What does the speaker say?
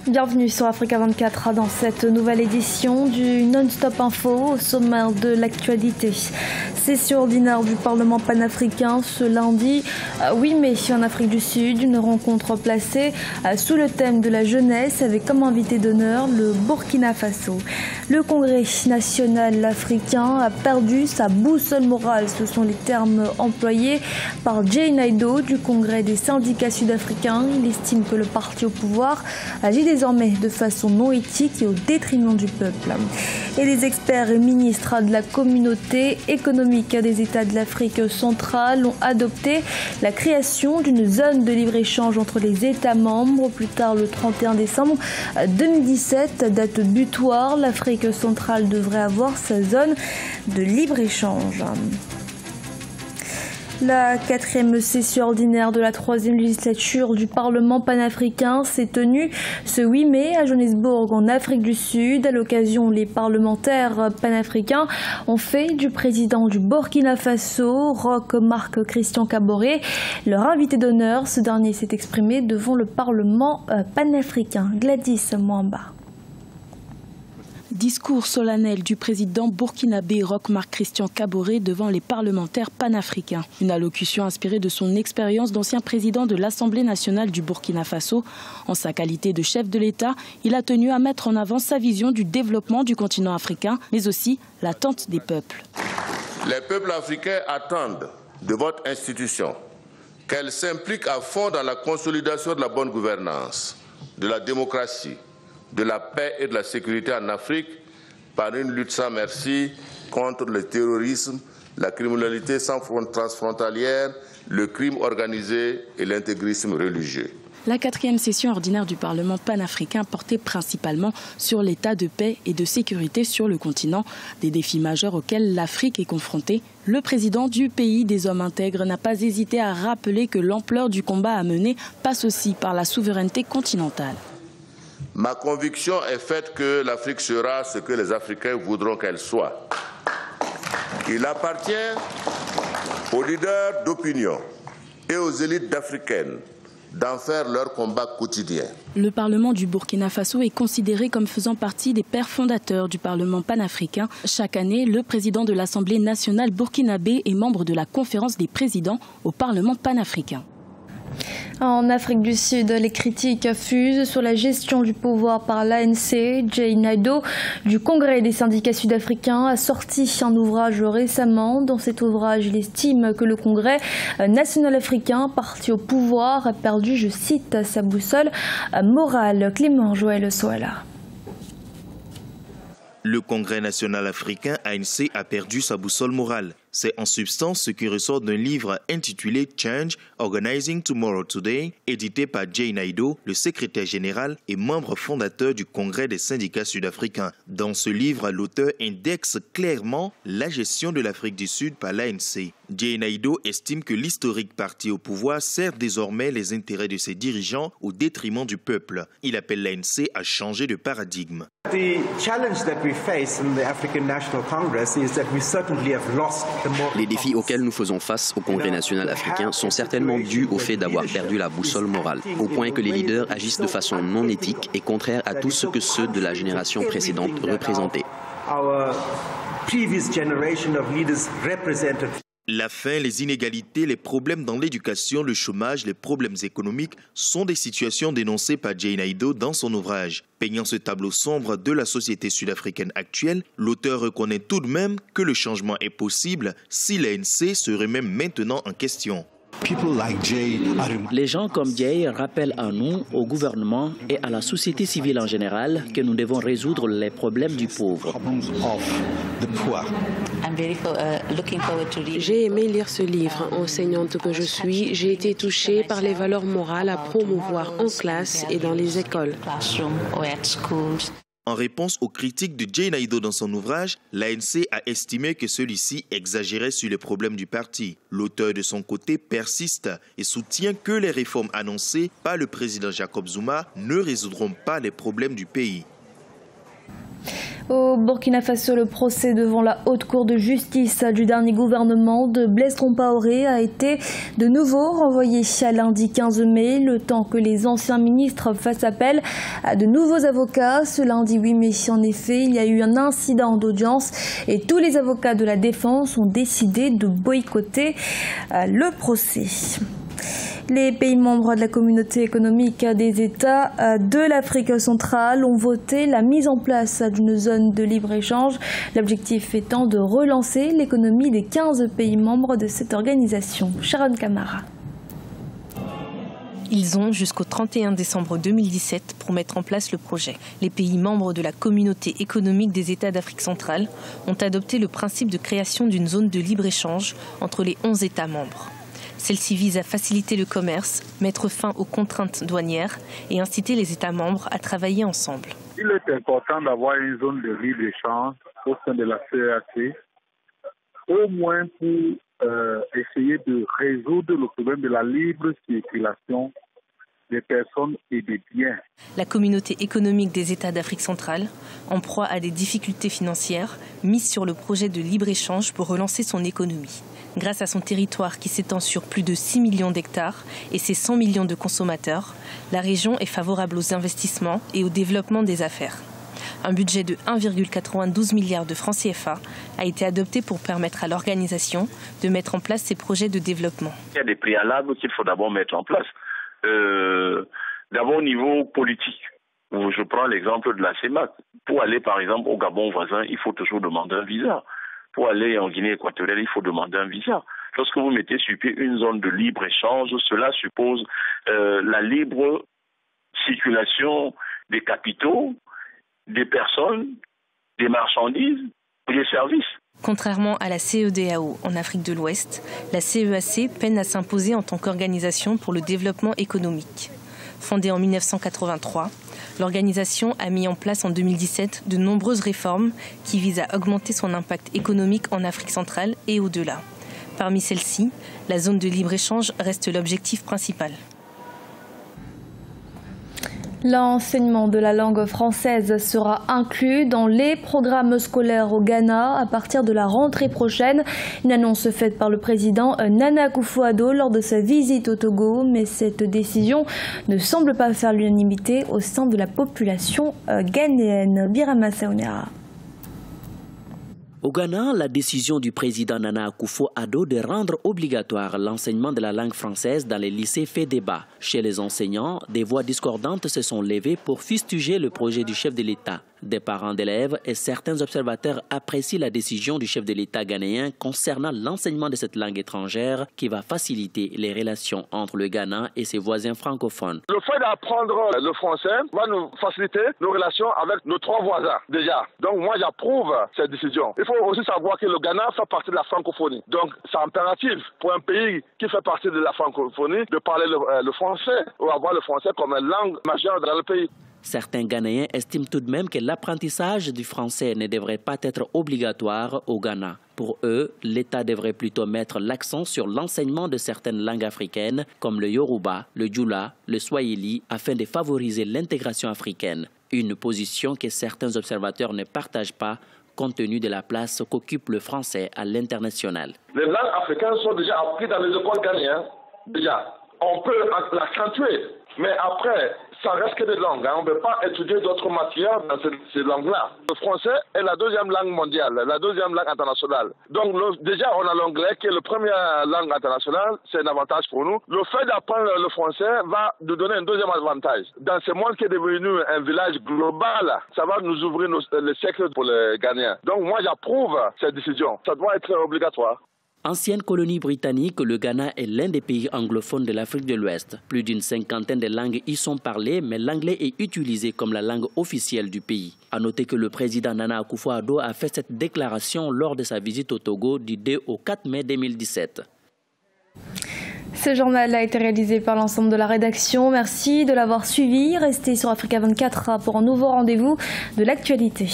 Bienvenue sur Africa 24 dans cette nouvelle édition du Non-Stop Info au sommaire de l'actualité. Session ordinaire du Parlement panafricain ce lundi 8 mai en Afrique du Sud. Une rencontre placée sous le thème de la jeunesse avec comme invité d'honneur le Burkina Faso. Le Congrès national africain a perdu sa boussole morale. Ce sont les termes employés par Jay Naido du Congrès des syndicats sud-africains. Il estime que le parti au pouvoir agit désormais de façon non éthique et au détriment du peuple. Et les experts et ministres de la communauté économique des États de l'Afrique centrale ont adopté la création d'une zone de libre-échange entre les États membres. Plus tard, le 31 décembre 2017, date butoir, l'Afrique centrale devrait avoir sa zone de libre-échange. La 4e session ordinaire de la 3e législature du Parlement panafricain s'est tenue ce 8 mai à Johannesburg en Afrique du Sud. À l'occasion, les parlementaires panafricains ont fait du président du Burkina Faso, Roch Marc Christian Kaboré, leur invité d'honneur. Ce dernier s'est exprimé devant le Parlement panafricain. Gladys Mwamba. Discours solennel du président burkinabé Roch Marc Christian Kaboré devant les parlementaires panafricains. Une allocution inspirée de son expérience d'ancien président de l'Assemblée nationale du Burkina Faso. En sa qualité de chef de l'État, il a tenu à mettre en avant sa vision du développement du continent africain, mais aussi l'attente des peuples. Les peuples africains attendent de votre institution qu'elle s'implique à fond dans la consolidation de la bonne gouvernance, de la démocratie, de la paix et de la sécurité en Afrique par une lutte sans merci contre le terrorisme, la criminalité transfrontalière, le crime organisé et l'intégrisme religieux. La 4e session ordinaire du Parlement panafricain portait principalement sur l'état de paix et de sécurité sur le continent, des défis majeurs auxquels l'Afrique est confrontée. Le président du pays des hommes intègres n'a pas hésité à rappeler que l'ampleur du combat à mener passe aussi par la souveraineté continentale. Ma conviction est faite que l'Afrique sera ce que les Africains voudront qu'elle soit. Il appartient aux leaders d'opinion et aux élites africaines d'en faire leur combat quotidien. Le Parlement du Burkina Faso est considéré comme faisant partie des pères fondateurs du Parlement panafricain. Chaque année, le président de l'Assemblée nationale burkinabé est membre de la conférence des présidents au Parlement panafricain. En Afrique du Sud, les critiques fusent sur la gestion du pouvoir par l'ANC. Jay Naido du Congrès des syndicats sud-africains a sorti un ouvrage récemment. Dans cet ouvrage, il estime que le Congrès national africain, parti au pouvoir, a perdu, je cite, sa boussole morale. Clément Joël Soala. Le Congrès national africain, ANC, a perdu sa boussole morale. C'est en substance ce qui ressort d'un livre intitulé Change, Organizing Tomorrow Today, édité par Jay Naido, le secrétaire général et membre fondateur du Congrès des syndicats sud-africains. Dans ce livre, l'auteur indexe clairement la gestion de l'Afrique du Sud par l'ANC. Jay Naido estime que l'historique parti au pouvoir sert désormais les intérêts de ses dirigeants au détriment du peuple. Il appelle l'ANC à changer de paradigme. Les défis auxquels nous faisons face au Congrès national africain sont certainement dus au fait d'avoir perdu la boussole morale, au point que les leaders agissent de façon non éthique et contraire à tout ce que ceux de la génération précédente représentaient. La faim, les inégalités, les problèmes dans l'éducation, le chômage, les problèmes économiques sont des situations dénoncées par Jay Naido dans son ouvrage. Peignant ce tableau sombre de la société sud-africaine actuelle, l'auteur reconnaît tout de même que le changement est possible si l'ANC se remet maintenant en question. Les gens comme Jay rappellent à nous, au gouvernement et à la société civile en général que nous devons résoudre les problèmes du pauvre. J'ai aimé lire ce livre. Enseignante que je suis, j'ai été touchée par les valeurs morales à promouvoir en classe et dans les écoles. En réponse aux critiques de Jay Naido dans son ouvrage, l'ANC a estimé que celui-ci exagérait sur les problèmes du parti. L'auteur de son côté persiste et soutient que les réformes annoncées par le président Jacob Zuma ne résoudront pas les problèmes du pays. Au Burkina Faso, le procès devant la haute cour de justice du dernier gouvernement de Blaise Compaoré a été de nouveau renvoyé à lundi 15 mai, le temps que les anciens ministres fassent appel à de nouveaux avocats. Ce lundi 8 mai, en effet, il y a eu un incident d'audience et tous les avocats de la défense ont décidé de boycotter le procès. Les pays membres de la communauté économique des États de l'Afrique centrale ont voté la mise en place d'une zone de libre-échange, l'objectif étant de relancer l'économie des 15 pays membres de cette organisation. Sharon Kamara. Ils ont jusqu'au 31 décembre 2017 pour mettre en place le projet. Les pays membres de la communauté économique des États d'Afrique centrale ont adopté le principe de création d'une zone de libre-échange entre les 11 États membres. Celle-ci vise à faciliter le commerce, mettre fin aux contraintes douanières et inciter les États membres à travailler ensemble. Il est important d'avoir une zone de libre-échange au sein de la CEEAC, au moins pour essayer de résoudre le problème de la libre circulation des personnes et des biens. La communauté économique des États d'Afrique centrale, en proie à des difficultés financières, mise sur le projet de libre-échange pour relancer son économie. Grâce à son territoire qui s'étend sur plus de 6 millions d'hectares et ses 100 millions de consommateurs, la région est favorable aux investissements et au développement des affaires. Un budget de 1,92 milliard de francs CFA a été adopté pour permettre à l'organisation de mettre en place ses projets de développement. Il y a des préalables qu'il faut d'abord mettre en place. D'abord au niveau politique. Je prends l'exemple de la CEMAC. Pour aller par exemple au Gabon voisin, il faut toujours demander un visa. Pour aller en Guinée équatoriale, il faut demander un visa. Lorsque vous mettez sur pied une zone de libre-échange, cela suppose la libre circulation des capitaux, des personnes, des marchandises et des services. Contrairement à la CEDEAO en Afrique de l'Ouest, la CEEAC peine à s'imposer en tant qu'organisation pour le développement économique. Fondée en 1983, l'organisation a mis en place en 2017 de nombreuses réformes qui visent à augmenter son impact économique en Afrique centrale et au-delà. Parmi celles-ci, la zone de libre-échange reste l'objectif principal. L'enseignement de la langue française sera inclus dans les programmes scolaires au Ghana à partir de la rentrée prochaine. Une annonce faite par le président Nana Akufo-Addo lors de sa visite au Togo, mais cette décision ne semble pas faire l'unanimité au sein de la population ghanéenne. Birama Saounera. Au Ghana, la décision du président Nana Akufo-Addo de rendre obligatoire l'enseignement de la langue française dans les lycées fait débat. Chez les enseignants, des voix discordantes se sont levées pour fustiger le projet du chef de l'État. Des parents d'élèves et certains observateurs apprécient la décision du chef de l'État ghanéen concernant l'enseignement de cette langue étrangère qui va faciliter les relations entre le Ghana et ses voisins francophones. Le fait d'apprendre le français va nous faciliter nos relations avec nos trois voisins déjà. Donc moi j'approuve cette décision. Il faut aussi savoir que le Ghana fait partie de la francophonie. Donc c'est impératif pour un pays qui fait partie de la francophonie de parler le français ou avoir le français comme une langue majeure dans le pays. Certains Ghanéens estiment tout de même que l'apprentissage du français ne devrait pas être obligatoire au Ghana. Pour eux, l'État devrait plutôt mettre l'accent sur l'enseignement de certaines langues africaines comme le Yoruba, le Djoula, le Swahili, afin de favoriser l'intégration africaine. Une position que certains observateurs ne partagent pas compte tenu de la place qu'occupe le français à l'international. Les langues africaines sont déjà apprises dans les écoles ghanéennes. Déjà, on peut l'accentuer, mais après, ça reste que des langues. On ne peut pas étudier d'autres matières dans ces langues-là. Le français est la deuxième langue mondiale, la deuxième langue internationale. Donc déjà, on a l'anglais qui est la première langue internationale. C'est un avantage pour nous. Le fait d'apprendre le français va nous donner un deuxième avantage. Dans ce monde qui est devenu un village global, ça va nous ouvrir les siècles pour les Ghanéens. Donc moi, j'approuve cette décision. Ça doit être obligatoire. Ancienne colonie britannique, le Ghana est l'un des pays anglophones de l'Afrique de l'Ouest. Plus d'une cinquantaine de langues y sont parlées, mais l'anglais est utilisé comme la langue officielle du pays. À noter que le président Nana Akufo-Addo a fait cette déclaration lors de sa visite au Togo du 2 au 4 mai 2017. Ce journal a été réalisé par l'ensemble de la rédaction. Merci de l'avoir suivi. Restez sur Africa 24 pour un nouveau rendez-vous de l'actualité.